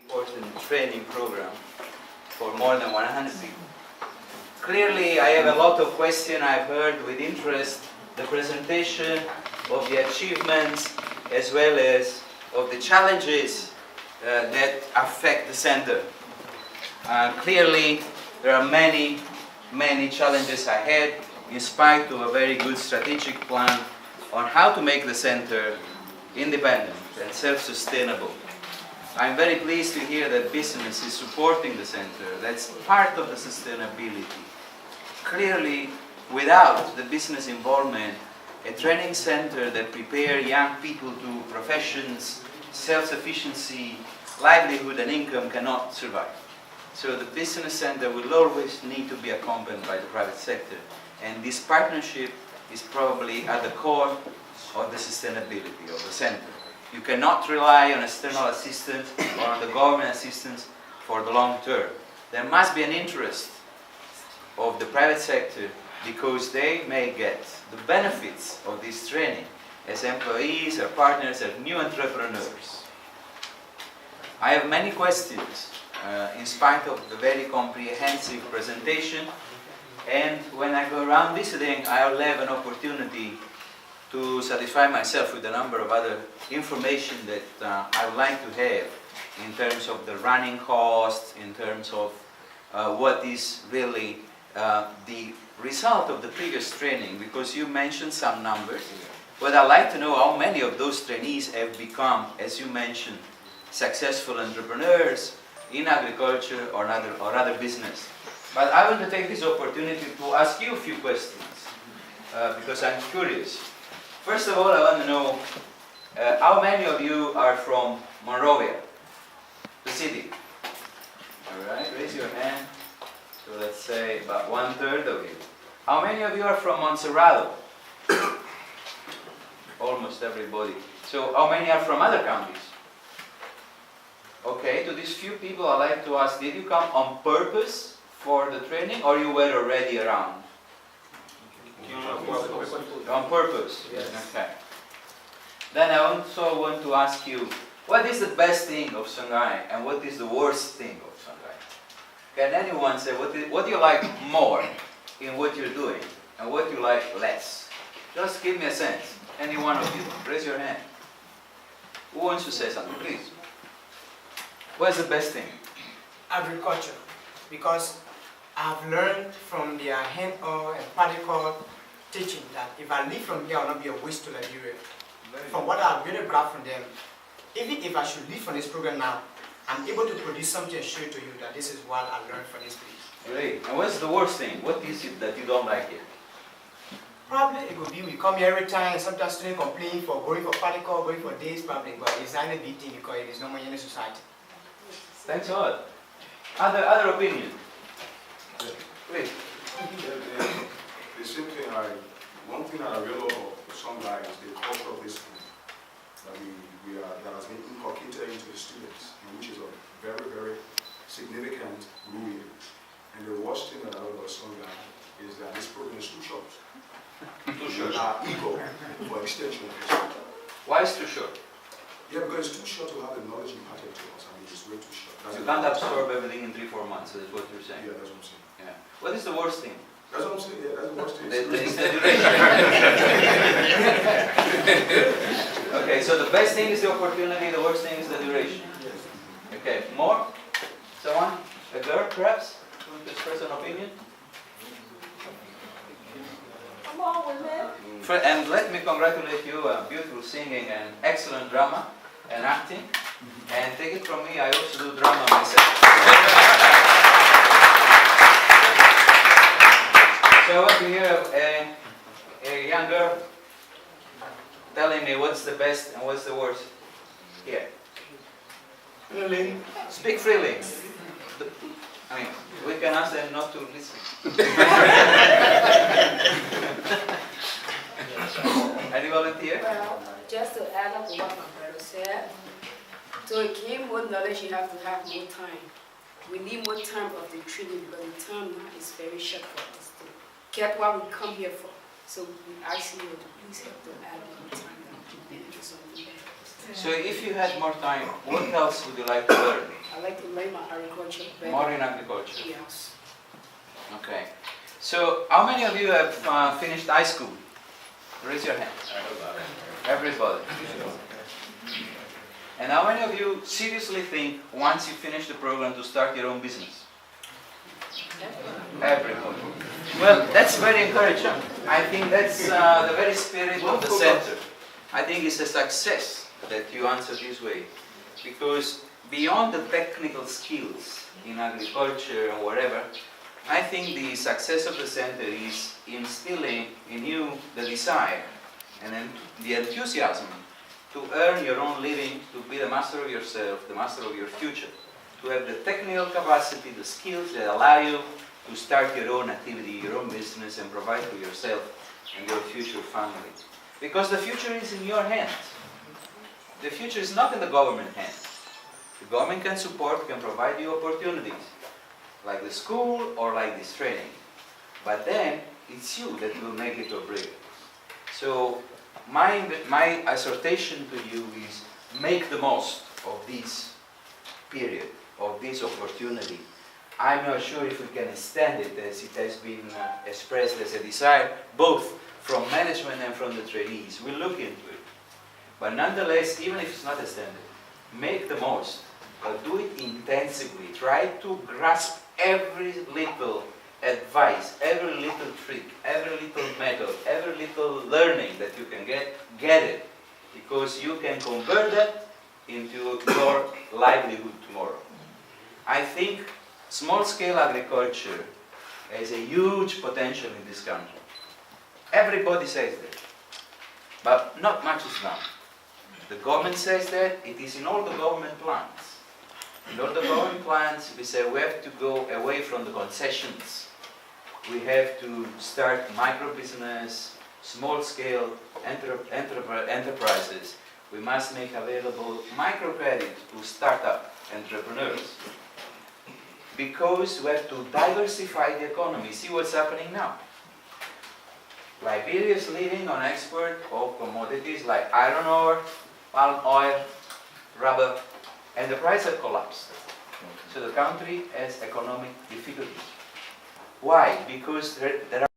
important training program for more than 100 people. Clearly, I have a lot of questions. I've heard with interest the presentation of the achievements as well as of the challenges that affect the center. Clearly, there are many challenges ahead in spite of a very good strategic plan on how to make the center independent and self-sustainable. I'm very pleased to hear that business is supporting the center. That's part of the sustainability. Clearly, without the business involvement, a training center that prepares young people to professions, self-sufficiency, livelihood and income cannot survive. So the business center will always need to be accompanied by the private sector. And this partnership is probably at the core of the sustainability of the center. You cannot rely on external assistance or on the government assistance for the long term. There must be an interest of the private sector because they may get the benefits of this training as employees or partners or new entrepreneurs. I have many questions in spite of the very comprehensive presentation, and when I go around visiting, I'll have an opportunity to satisfy myself with a number of other information that I would like to have in terms of the running costs, in terms of what is really the result of the previous training, because you mentioned some numbers, but I'd like to know how many of those trainees have become, as you mentioned, successful entrepreneurs in agriculture or other business. But I want to take this opportunity to ask you a few questions, because I'm curious. First of all, I want to know how many of you are from Monrovia, the city? All right, raise your hand. So let's say about 1/3 of you. How many of you are from Montserrado? Almost everybody. So how many are from other counties? Okay, to these few people I'd like to ask, did you come on purpose for the training or you were already around? On purpose? Yes. Okay. Then I also want to ask you, what is the best thing of Songhai and what is the worst thing of Songhai? Can anyone say what do you like more in what you're doing and what you like less? Just give me a sense. Any one of you. Raise your hand. Who wants to say something, please? What's the best thing? Agriculture, because I've learned from their hand-on and practical teaching that if I leave from here, I will not be a waste to Liberia. From what I've really grabbed from them, even if I should leave from this program now, I'm able to produce something and show to you that this is what I learned from this place. Great. And what's the worst thing? What is it that you don't like here? Probably it would be we come here every time and sometimes students complain for going for practical, going for days probably, but it's not a big thing because it is normal in the society. Thanks a lot. Other opinion? Please. The same thing one thing that I really love about Songhai is the culture of this school that has been inculcated into the students, and which is a very, very significant rule. And the worst thing that I love about Songhai is that this program is too short. Too short. Equal for extension. Why is too short? Yeah, because it's too short to have the knowledge imparted to us. I mean, it's way too short. You can't absorb everything in 3-4 months, so that's what you're saying. Yeah, that's what I'm saying. Yeah. What is the worst thing? That's what I'm saying, yeah, that's the worst thing. It's the duration. Okay, so the best thing is the opportunity, the worst thing is the duration. Okay, more? Someone? A girl, perhaps? Want to express an opinion? Come on, women. And let me congratulate you on beautiful singing and excellent drama and acting. And take it from me, I also do drama myself. So I want to hear a young girl telling me what's the best and what's the worst here. Really? Speak freely. I mean, we can ask them not to listen. Any volunteer? Well, just to add up to what my brother said, to gain more knowledge, you have to have more time. We need more time of the training because the time now is very short for us to get what we come here for. So we ask you to please help to add more time and into something better. So if you had more time, what else would you like to learn? I I like to learn my agriculture better. More in agriculture. Yes. Okay. So, how many of you have finished high school? Raise your hand. Everybody. And how many of you seriously think once you finish the program to start your own business? Everybody. Well, that's very encouraging. I think that's the very spirit of the center. I think it's a success that you answer this way. Because beyond the technical skills in agriculture or whatever, I think the success of the center is instilling in you the desire and then the enthusiasm to earn your own living, to be the master of yourself, the master of your future, to have the technical capacity, the skills that allow you to start your own activity, your own business, and provide for yourself and your future family. Because the future is in your hands. The future is not in the government hands. The government can support, can provide you opportunities, like the school or like this training. But then, it's you that will make it or break it. So, my exhortation to you is make the most of this period, of this opportunity. I'm not sure if we can extend it as it has been expressed as a desire, both from management and from the trainees. We'll look into it. But nonetheless, even if it's not extended, make the most, but do it intensively. Try to grasp every little advice, every little trick, every little method, every little learning that you can get it. Because you can convert that into your livelihood tomorrow. I think small-scale agriculture has a huge potential in this country. Everybody says that, but not much is done. The government says that, it is in all the government plans. In all the government plans, we say we have to go away from the concessions. We have to start micro-business, small-scale enterprises. We must make available microcredit to start-up entrepreneurs. Because we have to diversify the economy. See what's happening now. Liberia is living on export of commodities like iron ore, palm oil, rubber, and the price have collapsed. So the country has economic difficulties. Why? Because there are